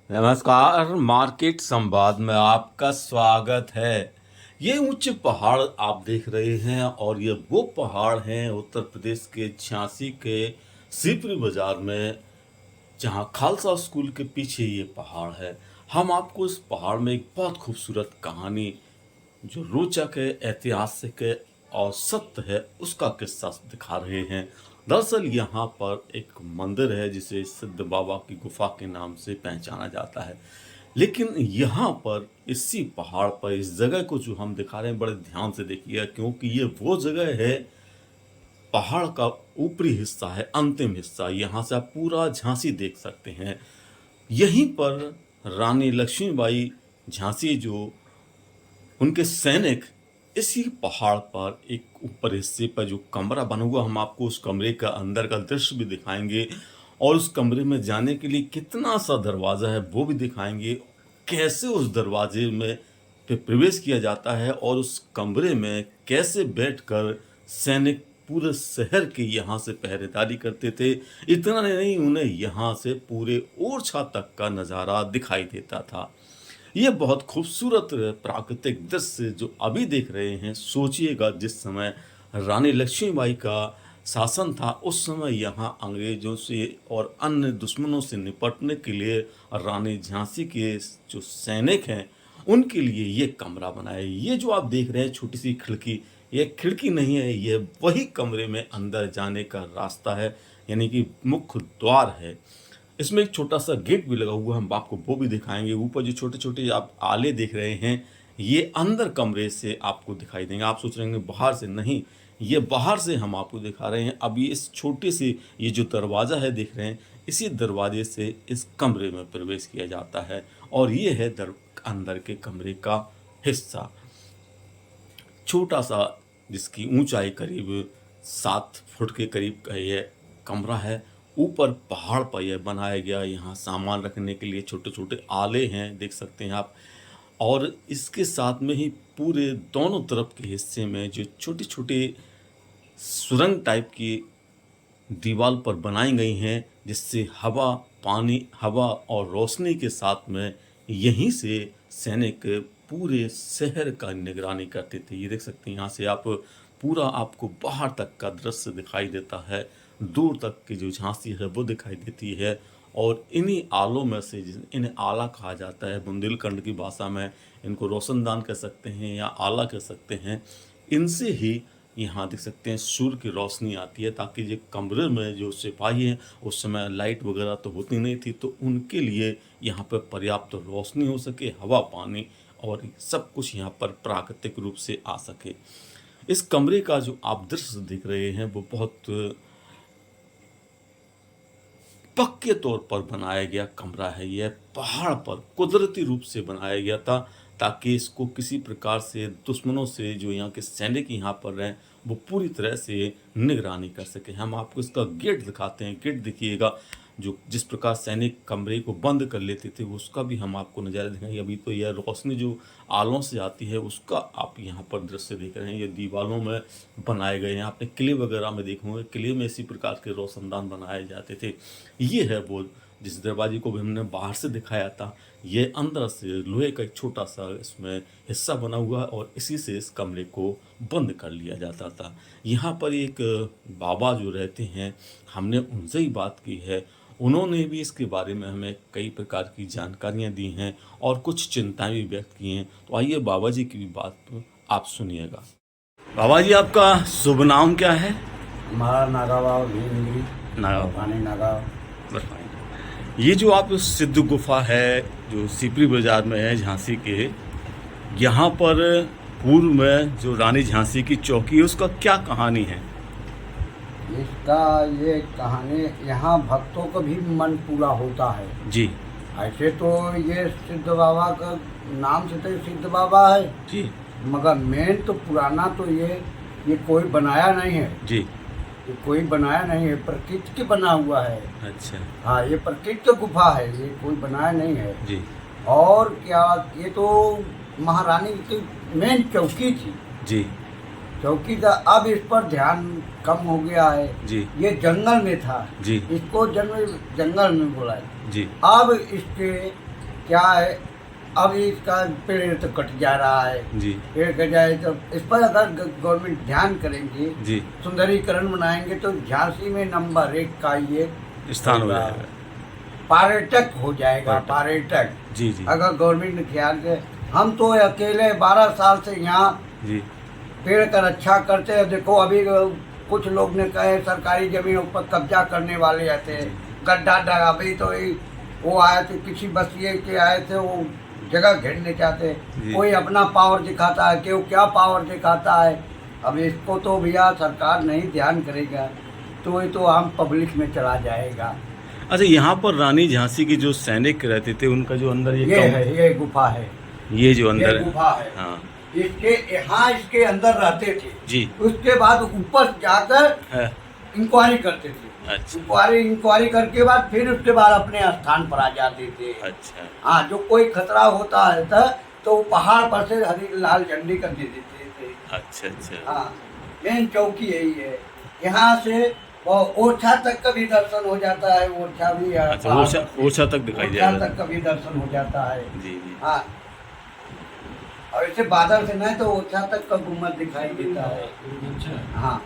नमस्कार, मार्केट संवाद में आपका स्वागत है। ये ऊंचे पहाड़ आप देख रहे हैं और ये वो पहाड़ हैं उत्तर प्रदेश के झांसी के सीपरी बाजार में, जहाँ खालसा स्कूल के पीछे ये पहाड़ है। हम आपको इस पहाड़ में एक बहुत खूबसूरत कहानी जो रोचक है, ऐतिहासिक है और सत्य है, उसका किस्सा दिखा रहे हैं। दरअसल यहाँ पर एक मंदिर है जिसे सिद्ध बाबा की गुफा के नाम से पहचाना जाता है। लेकिन यहाँ पर इसी पहाड़ पर इस जगह को जो हम दिखा रहे हैं, बड़े ध्यान से देखिए, क्योंकि ये वो जगह है, पहाड़ का ऊपरी हिस्सा है, अंतिम हिस्सा। यहाँ से आप पूरा झांसी देख सकते हैं। यहीं पर रानी लक्ष्मीबाई झांसी जो उनके सैनिक इसी पहाड़ पर एक ऊपर हिस्से पर जो कमरा बना हुआ, हम आपको उस कमरे का अंदर का दृश्य भी दिखाएंगे और उस कमरे में जाने के लिए कितना सा दरवाज़ा है वो भी दिखाएंगे। कैसे उस दरवाजे में पे प्रवेश किया जाता है और उस कमरे में कैसे बैठकर सैनिक पूरे शहर के यहाँ से पहरेदारी करते थे। इतना नहीं, उन्हें यहाँ से पूरे ओरछा तक का नज़ारा दिखाई देता था। ये बहुत खूबसूरत प्राकृतिक दृश्य जो अभी देख रहे हैं, सोचिएगा जिस समय रानी लक्ष्मीबाई का शासन था, उस समय यहाँ अंग्रेजों से और अन्य दुश्मनों से निपटने के लिए रानी झांसी के जो सैनिक हैं उनके लिए ये कमरा बनाया। ये जो आप देख रहे हैं छोटी सी खिड़की, ये खिड़की नहीं है, ये वही कमरे में अंदर जाने का रास्ता है, यानी कि मुख्य द्वार है। इसमें एक छोटा सा गेट भी लगा हुआ है, हम आपको वो भी दिखाएंगे। ऊपर जो छोटे छोटे आप आले देख रहे हैं, ये अंदर कमरे से आपको दिखाई देंगे। आप सोच रहे हैं बाहर से, नहीं, ये बाहर से हम आपको दिखा रहे हैं। अभी इस छोटे से ये जो दरवाज़ा है देख रहे हैं, इसी दरवाजे से इस कमरे में प्रवेश किया जाता है और ये है अंदर के कमरे का हिस्सा, छोटा सा, जिसकी ऊंचाई करीब 7 फुट के करीब का ये कमरा है। ऊपर पहाड़ पर यह बनाया गया, यहाँ सामान रखने के लिए छोटे छोटे आले हैं, देख सकते हैं आप। और इसके साथ में ही पूरे दोनों तरफ के हिस्से में जो छोटे छोटे सुरंग टाइप की दीवार पर बनाई गई हैं, जिससे हवा, पानी, हवा और रोशनी के साथ में यहीं से सैनिक पूरे शहर का निगरानी करते थे। ये देख सकते हैं, यहाँ से आप पूरा, आपको बाहर तक का दृश्य दिखाई देता है, दूर तक की जो झांसी है वो दिखाई देती है। और इन्हीं आलों में से, इन्हें आला कहा जाता है बुंदेलखंड की भाषा में, इनको रोशनदान कह सकते हैं या आला कह सकते हैं। इनसे ही यहाँ देख सकते हैं सूर्य की रोशनी आती है, ताकि ये कमरे में जो सिपाही हैं, उस समय लाइट वगैरह तो होती नहीं थी, तो उनके लिए यहाँ पर पर्याप्त रोशनी हो सके, हवा, पानी और सब कुछ यहाँ पर प्राकृतिक रूप से आ सके। इस कमरे का जो आप दृश्य देख रहे हैं वो बहुत पक्के तौर पर बनाया गया कमरा है। यह पहाड़ पर कुदरती रूप से बनाया गया था, ताकि इसको किसी प्रकार से दुश्मनों से, जो यहाँ के सैनिक यहाँ पर रहें, वो पूरी तरह से निगरानी कर सके। हम आपको इसका गेट दिखाते हैं। गेट देखिएगा, जो जिस प्रकार सैनिक कमरे को बंद कर लेते थे, उसका भी हम आपको नज़ारा दिखाएंगे। अभी तो यह रोशनी जो आलों से आती है उसका आप यहाँ पर दृश्य देख रहे हैं। ये दीवारों में बनाए गए हैं। आपने किले वगैरह में देखोगे, किले में इसी प्रकार के रोशनदान बनाए जाते थे। ये है वो जिस दरवाजे को भी हमने बाहर से दिखाया था, ये अंदर से लोहे का एक छोटा सा इसमें हिस्सा बना हुआ है और इसी से इस कमरे को बंद कर लिया जाता था। यहाँ पर एक बाबा जो रहते हैं, हमने उनसे ही बात की है, उन्होंने भी इसके बारे में हमें कई प्रकार की जानकारियाँ दी हैं और कुछ चिंताएं भी व्यक्त की हैं। तो आइए बाबा जी की भी बात आप सुनिएगा। बाबा जी, आपका शुभ नाम क्या है? हमारा नागावाव भीमगिरी नागाव। पानी नागाव। ये जो आप सिद्ध गुफा है जो सीपरी बाजार में है झांसी के, यहाँ पर पूर्व में जो रानी झांसी की चौकी है उसका क्या कहानी है? इसका ये कहानी, यहाँ भक्तों का भी मन पूरा होता है जी ऐसे तो ये सिद्ध बाबा का नाम से तो सिद्ध बाबा है जी मगर मेन तो पुराना तो ये कोई बनाया नहीं है। जी। ये कोई बनाया नहीं है, प्रकृति के बना हुआ है। अच्छा। हाँ, ये प्रकृति की गुफा है, ये कोई बनाया नहीं है जी। और क्या, ये तो महारानी की मेन चौकी थी जी। चौकी का। अब इस पर ध्यान कम हो गया है जी। ये जंगल में था जी। इसको जंगल में बोला है। जी। अब इसके क्या है, अब इसका पेड़ तो कट जा रहा है। जी पेड़ कट जाए तो इस पर अगर गवर्नमेंट ध्यान करेंगे, जी सुंदरीकरण बनाएंगे तो झांसी में नंबर 1 का ये स्थान हो होगा। जाएगा। पर्यटक हो जाएगा, पर्यटक। पर्यटक। जी जी अगर गवर्नमेंट ने ख्याल के, हम तो अकेले 12 साल से यहाँ जी पेड़ का रक्षा करते हैं। देखो अभी कुछ लोग ने कहे सरकारी जमीनों पर कब्जा करने वाले आते हैं, गड्ढा डरा। अभी तो वो आए थे, किसी बस्तिये के आए थे, वो जगह घेरने चाहते जी। कोई अपना पावर दिखाता है, क्यों क्या पावर दिखाता है। अब इसको तो भैया सरकार नहीं ध्यान करेगा तो ये तो आम पब्लिक में चला जाएगा। अच्छा, यहाँ पर रानी झांसी के जो सैनिक रहते थे उनका जो अंदर ये है, ये गुफा है, ये जो अंदर ये गुफा है। हाँ इसके यहाँ इसके अंदर रहते थे जी उसके बाद ऊपर जाकर है। इंक्वायरी करते थे। अच्छा इंक्वायरी करके बाद फिर उसके बाद अपने स्थान पर आ जाते थे। अच्छा हाँ, जो कोई खतरा होता है तो वो पहाड़ पर से हरी लाल झंडी कर दे देते थे। अच्छा अच्छा हाँ, मेन चौकी यही है। यहाँ से वो ओरछा तक का भी दर्शन हो जाता है। ओरछा भी अच्छा, ओरछा तक दिखाई ओरछा जाएगा। तक का भी दर्शन हो जाता है। जी जी हाँ, और ऐसे बादल से नहीं तो ओरछा तक का गुम्बद दिखाई देता है। हाँ,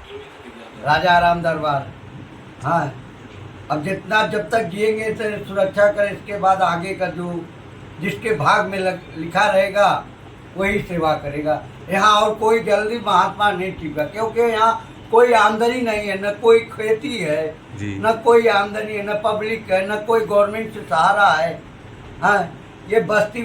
राजा राम दरबार। हाँ, अब जितना जब तक जिएंगे तो सुरक्षा करें, इसके बाद आगे का जो जिसके भाग में लिखा रहेगा वही सेवा करेगा। यहाँ और कोई जल्दी महात्मा नहीं टिका, क्योंकि यहाँ कोई आमदनी नहीं है, न कोई खेती है, जी। न कोई आमदनी है, न पब्लिक है, न कोई गवर्नमेंट से सहारा है। हाँ, ये बस्ती